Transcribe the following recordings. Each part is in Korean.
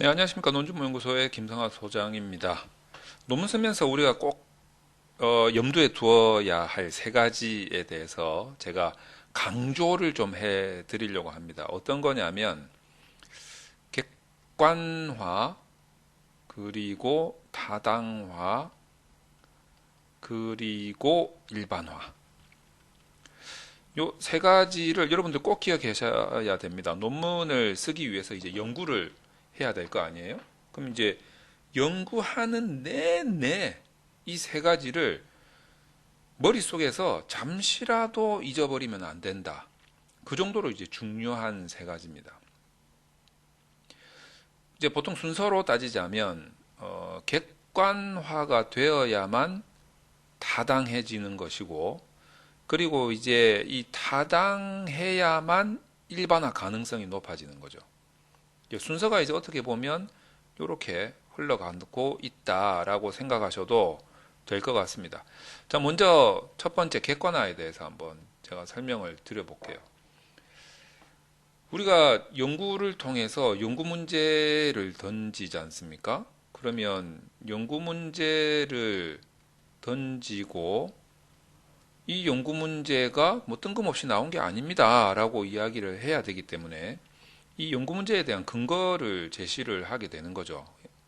네, 안녕하십니까. 논준모연구소의 김성하 소장입니다. 논문 쓰면서 우리가 꼭 염두에 두어야 할 세 가지에 대해서 제가 강조를 좀 해드리려고 합니다. 어떤 거냐면 객관화, 그리고 타당화, 그리고 일반화. 요 세 가지를 여러분들 꼭 기억하셔야 됩니다. 논문을 쓰기 위해서 이제 연구를 해야 될 거 아니에요? 그럼 이제 연구하는 내내 이 세 가지를 머릿속에서 잠시라도 잊어버리면 안 된다. 그 정도로 이제 중요한 세 가지입니다. 이제 보통 순서로 따지자면 객관화가 되어야만 타당해지는 것이고, 그리고 이제 이 타당해야만 일반화 가능성이 높아지는 거죠. 순서가 이제 어떻게 보면 이렇게 흘러가고 있다라고 생각하셔도 될 것 같습니다. 자, 먼저 첫 번째 객관화에 대해서 한번 제가 설명을 드려볼게요. 우리가 연구를 통해서 연구 문제를 던지지 않습니까? 그러면 연구 문제를 던지고 이 연구 문제가 뭐 뜬금없이 나온 게 아닙니다 라고 이야기를 해야 되기 때문에 이 연구 문제에 대한 근거를 제시를 하게 되는 거죠.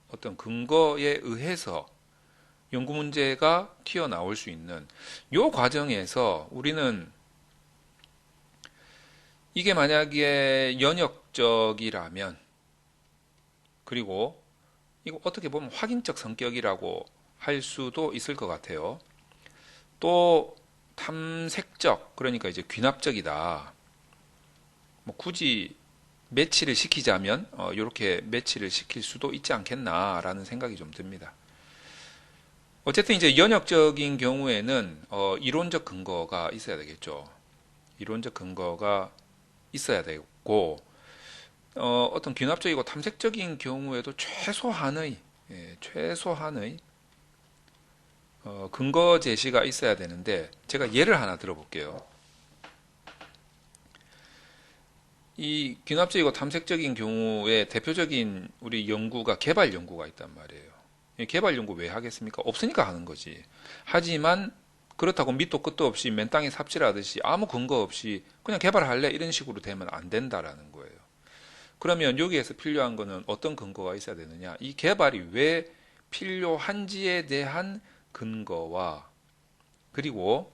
어떤 근거에 의해서 연구 문제가 튀어나올 수 있는 이 과정에서 우리는 이게 만약에 연역적이라면, 그리고 이거 어떻게 보면 확인적 성격이라고 할 수도 있을 것 같아요. 또 탐색적, 그러니까 이제 귀납적이다. 뭐 굳이 매치를 시키자면 이렇게 매치를 시킬 수도 있지 않겠나라는 생각이 좀 듭니다. 어쨌든 이제 연역적인 경우에는 이론적 근거가 있어야 되겠죠. 이론적 근거가 있어야 되고, 어떤 귀납적이고 탐색적인 경우에도 최소한의 근거 제시가 있어야 되는데, 제가 예를 하나 들어볼게요. 이 귀납적이고 탐색적인 경우에 대표적인 우리 연구가 개발 연구가 있단 말이에요. 개발 연구 왜 하겠습니까? 없으니까 하는 거지. 하지만 그렇다고 밑도 끝도 없이 맨 땅에 삽질하듯이 아무 근거 없이 그냥 개발할래 이런 식으로 되면 안 된다라는 거예요. 그러면 여기에서 필요한 거는 어떤 근거가 있어야 되느냐? 이 개발이 왜 필요한지에 대한 근거와, 그리고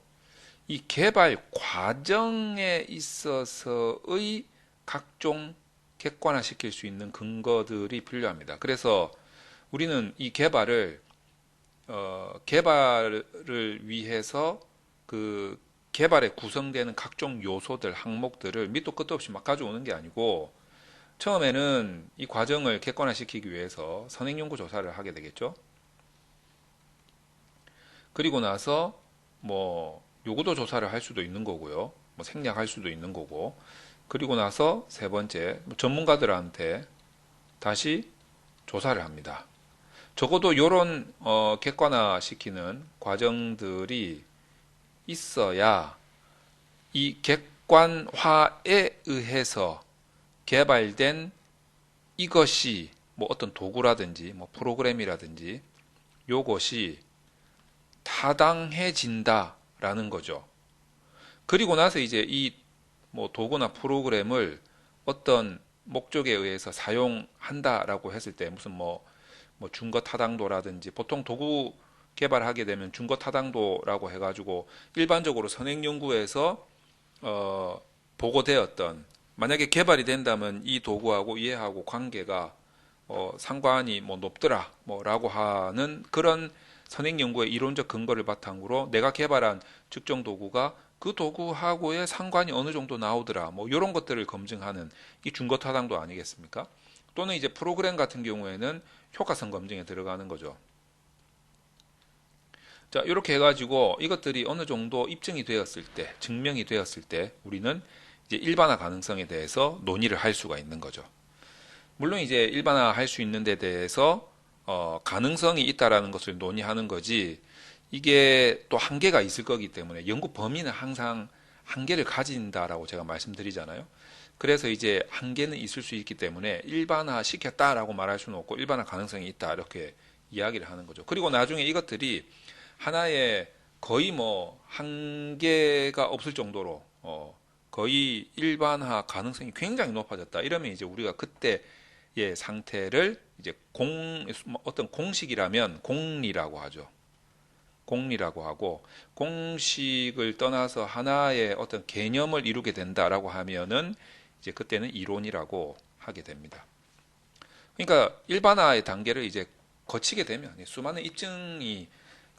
이 개발 과정에 있어서의 각종 객관화시킬 수 있는 근거들이 필요합니다. 그래서 우리는 이 개발을 위해서 그 개발에 구성되는 각종 요소들, 항목들을 밑도 끝도 없이 막 가져오는 게 아니고, 처음에는 이 과정을 객관화시키기 위해서 선행연구 조사를 하게 되겠죠. 그리고 나서 뭐 요구도 조사를 할 수도 있는 거고요. 뭐 생략할 수도 있는 거고. 그리고 나서 세 번째, 전문가들한테 다시 조사를 합니다. 적어도 이런 객관화시키는 과정들이 있어야 이 객관화에 의해서 개발된 이것이 뭐 어떤 도구라든지 뭐 프로그램이라든지 요것이 타당해진다라는 거죠. 그리고 나서 이제 이 뭐 도구나 프로그램을 어떤 목적에 의해서 사용한다라고 했을 때 무슨 뭐 준거 타당도라든지, 보통 도구 개발하게 되면 준거 타당도라고 해가지고 일반적으로 선행 연구에서 보고되었던, 만약에 개발이 된다면 이 도구하고 얘하고 관계가 상관이 뭐 높더라 뭐라고 하는 그런 선행 연구의 이론적 근거를 바탕으로 내가 개발한 특정 도구가 그 도구하고의 상관이 어느 정도 나오더라 뭐 이런 것들을 검증하는 이 준거 타당도 아니겠습니까? 또는 이제 프로그램 같은 경우에는 효과성 검증에 들어가는 거죠. 자, 이렇게 해가지고 이것들이 어느 정도 입증이 되었을 때, 증명이 되었을 때 우리는 이제 일반화 가능성에 대해서 논의를 할 수가 있는 거죠. 물론 이제 일반화 할 수 있는 데 대해서 가능성이 있다라는 것을 논의하는 거지, 이게 또 한계가 있을 거기 때문에 연구 범위는 항상 한계를 가진다라고 제가 말씀드리잖아요. 그래서 이제 한계는 있을 수 있기 때문에 일반화 시켰다라고 말할 수는 없고 일반화 가능성이 있다 이렇게 이야기를 하는 거죠. 그리고 나중에 이것들이 하나의 거의 뭐 한계가 없을 정도로 거의 일반화 가능성이 굉장히 높아졌다. 이러면 이제 우리가 그때의 상태를 이제 어떤 공식이라면 공리라고 하죠. 공리라고 하고, 공식을 떠나서 하나의 어떤 개념을 이루게 된다라고 하면은 이제 그때는 이론이라고 하게 됩니다. 그러니까 일반화의 단계를 이제 거치게 되면 수많은 입증이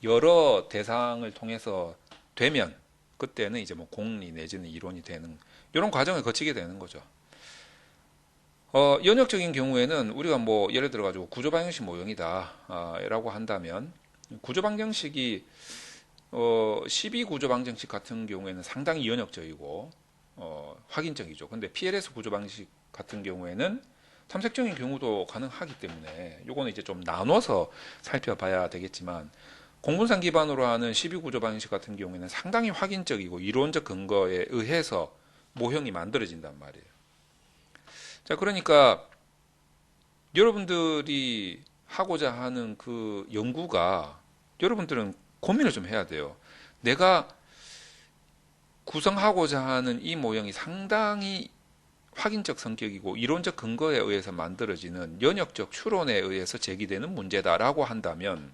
여러 대상을 통해서 되면 그때는 이제 뭐 공리 내지는 이론이 되는 이런 과정을 거치게 되는 거죠. 연역적인 경우에는 우리가 뭐 예를 들어 가지고 구조방정식 모형이다라고 한다면 구조방정식이 12구조방정식 같은 경우에는 상당히 연역적이고 확인적이죠. 근데 PLS 구조방정식 같은 경우에는 탐색적인 경우도 가능하기 때문에 요거는 이제 좀 나눠서 살펴봐야 되겠지만 공분상 기반으로 하는 12구조방정식 같은 경우에는 상당히 확인적이고 이론적 근거에 의해서 모형이 만들어진단 말이에요. 자, 그러니까 여러분들이 하고자 하는 그 연구가 여러분들은 고민을 좀 해야 돼요. 내가 구성하고자 하는 이 모형이 상당히 확인적 성격이고 이론적 근거에 의해서 만들어지는 연역적 추론에 의해서 제기되는 문제다라고 한다면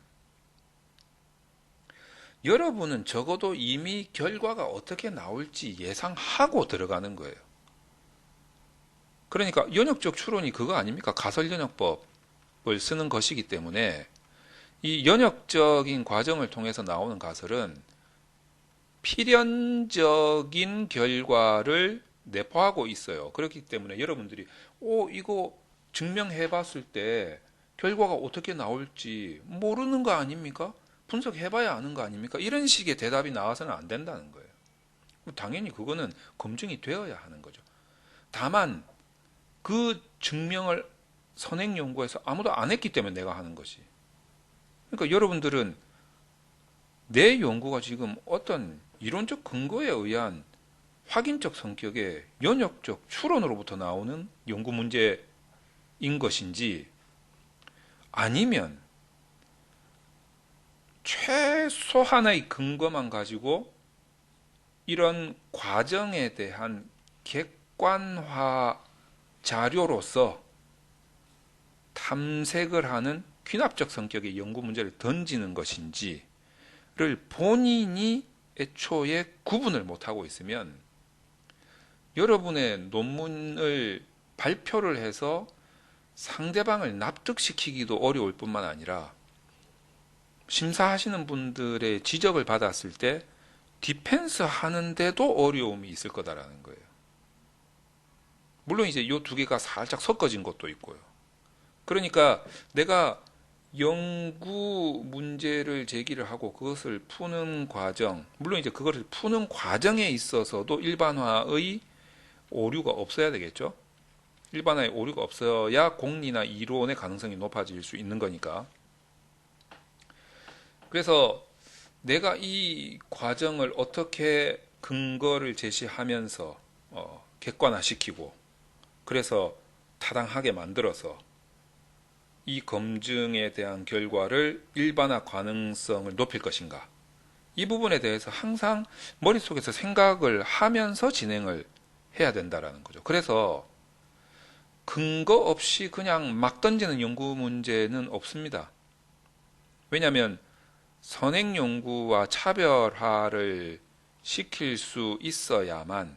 여러분은 적어도 이미 결과가 어떻게 나올지 예상하고 들어가는 거예요. 그러니까 연역적 추론이 그거 아닙니까? 가설연역법을 쓰는 것이기 때문에 이 연역적인 과정을 통해서 나오는 가설은 필연적인 결과를 내포하고 있어요. 그렇기 때문에 여러분들이 이거 증명해 봤을 때 결과가 어떻게 나올지 모르는 거 아닙니까? 분석해 봐야 아는 거 아닙니까? 이런 식의 대답이 나와서는 안 된다는 거예요. 당연히 그거는 검증이 되어야 하는 거죠. 다만 그 증명을 선행 연구에서 아무도 안 했기 때문에 내가 하는 것이. 그러니까 여러분들은 내 연구가 지금 어떤 이론적 근거에 의한 확인적 성격의 연역적 추론으로부터 나오는 연구 문제인 것인지 아니면 최소한의 근거만 가지고 이런 과정에 대한 객관화 자료로서 탐색을 하는 귀납적 성격의 연구 문제를 던지는 것인지를 본인이 애초에 구분을 못하고 있으면 여러분의 논문을 발표를 해서 상대방을 납득시키기도 어려울 뿐만 아니라 심사하시는 분들의 지적을 받았을 때 디펜스 하는데도 어려움이 있을 거다라는 거예요. 물론 이제 이 두 개가 살짝 섞어진 것도 있고요. 그러니까 내가 연구 문제를 제기를 하고 그것을 푸는 과정, 물론 이제 그것을 푸는 과정에 있어서도 일반화의 오류가 없어야 되겠죠. 일반화의 오류가 없어야 공리나 이론의 가능성이 높아질 수 있는 거니까. 그래서 내가 이 과정을 어떻게 근거를 제시하면서 객관화시키고 그래서 타당하게 만들어서 이 검증에 대한 결과를 일반화 가능성을 높일 것인가. 이 부분에 대해서 항상 머릿속에서 생각을 하면서 진행을 해야 된다라는 거죠. 그래서 근거 없이 그냥 막 던지는 연구 문제는 없습니다. 왜냐하면 선행 연구와 차별화를 시킬 수 있어야만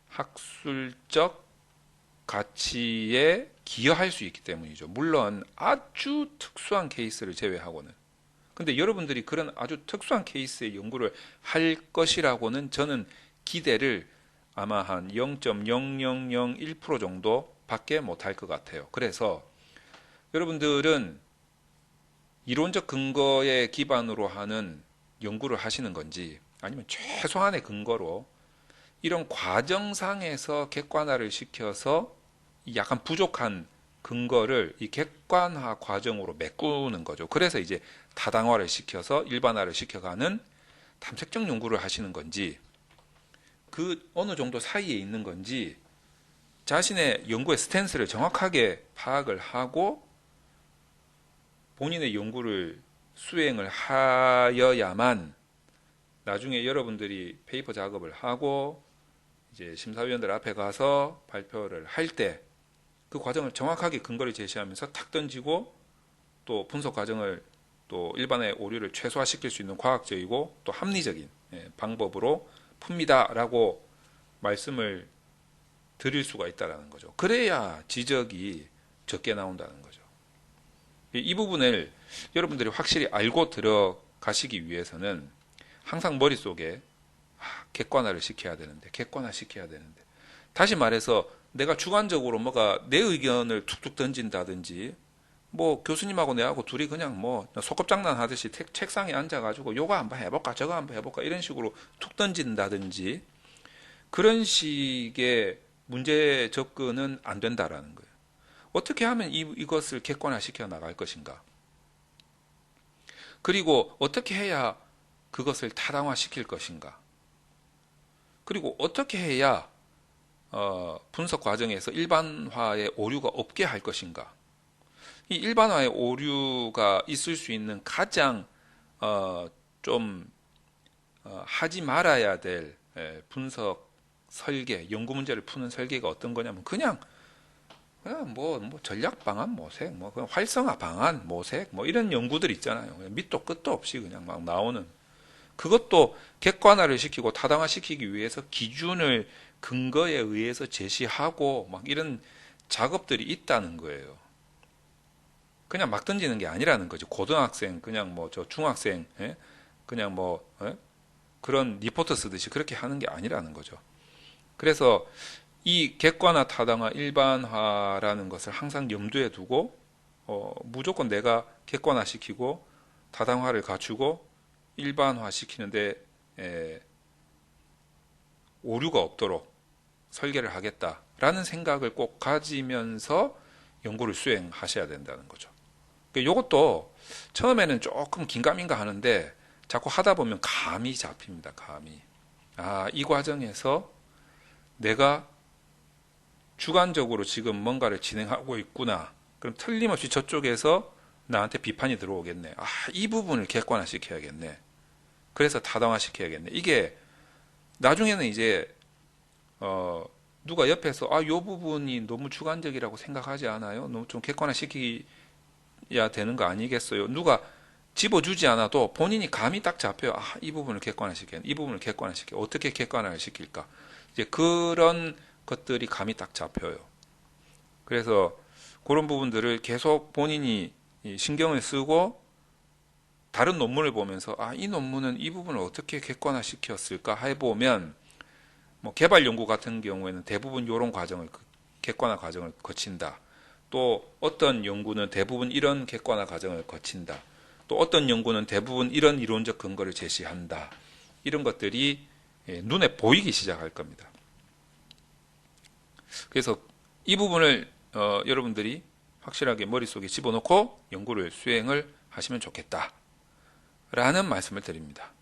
학술적 가치에 기여할 수 있기 때문이죠. 물론 아주 특수한 케이스를 제외하고는. 근데 여러분들이 그런 아주 특수한 케이스의 연구를 할 것이라고는 저는 기대를 아마 한 0.0001% 정도 밖에 못할 것 같아요. 그래서 여러분들은 이론적 근거에 기반으로 하는 연구를 하시는 건지 아니면 최소한의 근거로 이런 과정상에서 객관화를 시켜서 약간 부족한 근거를 이 객관화 과정으로 메꾸는 거죠. 그래서 이제 타당화를 시켜서 일반화를 시켜가는 탐색적 연구를 하시는 건지 그 어느 정도 사이에 있는 건지 자신의 연구의 스탠스를 정확하게 파악을 하고 본인의 연구를 수행을 하여야만 나중에 여러분들이 페이퍼 작업을 하고 이제 심사위원들 앞에 가서 발표를 할 때 그 과정을 정확하게 근거를 제시하면서 탁 던지고 또 분석 과정을 또 일반의 오류를 최소화시킬 수 있는 과학적이고 또 합리적인 방법으로 풉니다라고 말씀을 드릴 수가 있다는 거죠. 그래야 지적이 적게 나온다는 거죠. 이 부분을 여러분들이 확실히 알고 들어가시기 위해서는 항상 머릿속에 객관화를 시켜야 되는데, 다시 말해서 내가 주관적으로 뭐가 내 의견을 툭툭 던진다든지, 뭐 교수님하고 내하고 둘이 그냥 뭐 소꿉장난 하듯이 책상에 앉아가지고 요거 한번 해볼까 저거 한번 해볼까 이런 식으로 툭 던진다든지 그런 식의 문제 접근은 안 된다라는 거예요. 어떻게 하면 이것을 객관화시켜 나갈 것인가? 그리고 어떻게 해야 그것을 타당화시킬 것인가? 그리고 어떻게 해야 분석 과정에서 일반화의 오류가 없게 할 것인가? 이 일반화의 오류가 있을 수 있는 가장 좀 하지 말아야 될 분석 설계, 연구 문제를 푸는 설계가 어떤 거냐면 그냥 뭐 전략 방안 모색, 뭐 그냥 활성화 방안 모색, 뭐 이런 연구들 있잖아요. 밑도 끝도 없이 그냥 막 나오는. 그것도 객관화를 시키고 타당화시키기 위해서 기준을 근거에 의해서 제시하고 막 이런 작업들이 있다는 거예요. 그냥 막 던지는 게 아니라는 거죠. 고등학생, 그냥 뭐 저 중학생, 그냥 뭐 그런 리포트 쓰듯이 그렇게 하는 게 아니라는 거죠. 그래서 이 객관화, 타당화, 일반화라는 것을 항상 염두에 두고 무조건 내가 객관화시키고 타당화를 갖추고 일반화시키는데 오류가 없도록 설계를 하겠다라는 생각을 꼭 가지면서 연구를 수행하셔야 된다는 거죠. 이것도 처음에는 조금 긴가민가 하는데 자꾸 하다 보면 감이 잡힙니다. 감이. 이 과정에서 내가 주관적으로 지금 뭔가를 진행하고 있구나. 그럼 틀림없이 저쪽에서 나한테 비판이 들어오겠네. 이 부분을 객관화시켜야겠네. 그래서 타당화시켜야겠네. 이게 나중에는 이제 누가 옆에서 이 부분이 너무 주관적이라고 생각하지 않아요? 너무 좀 객관화시켜야 되는 거 아니겠어요? 누가 집어주지 않아도 본인이 감이 딱 잡혀요. 이 부분을 객관화시켜야 이 부분을 객관화시켜. 어떻게 객관화를 시킬까? 이제 그런 것들이 감이 딱 잡혀요. 그래서 그런 부분들을 계속 본인이 신경을 쓰고 다른 논문을 보면서 이 논문은 이 부분을 어떻게 객관화시켰을까 해보면 뭐 개발 연구 같은 경우에는 대부분 이런 과정을 객관화 과정을 거친다. 또 어떤 연구는 대부분 이런 객관화 과정을 거친다. 또 어떤 연구는 대부분 이런 이론적 근거를 제시한다. 이런 것들이 눈에 보이기 시작할 겁니다. 그래서 이 부분을 여러분들이 확실하게 머릿속에 집어넣고 연구를 수행을 하시면 좋겠다 라는 말씀을 드립니다.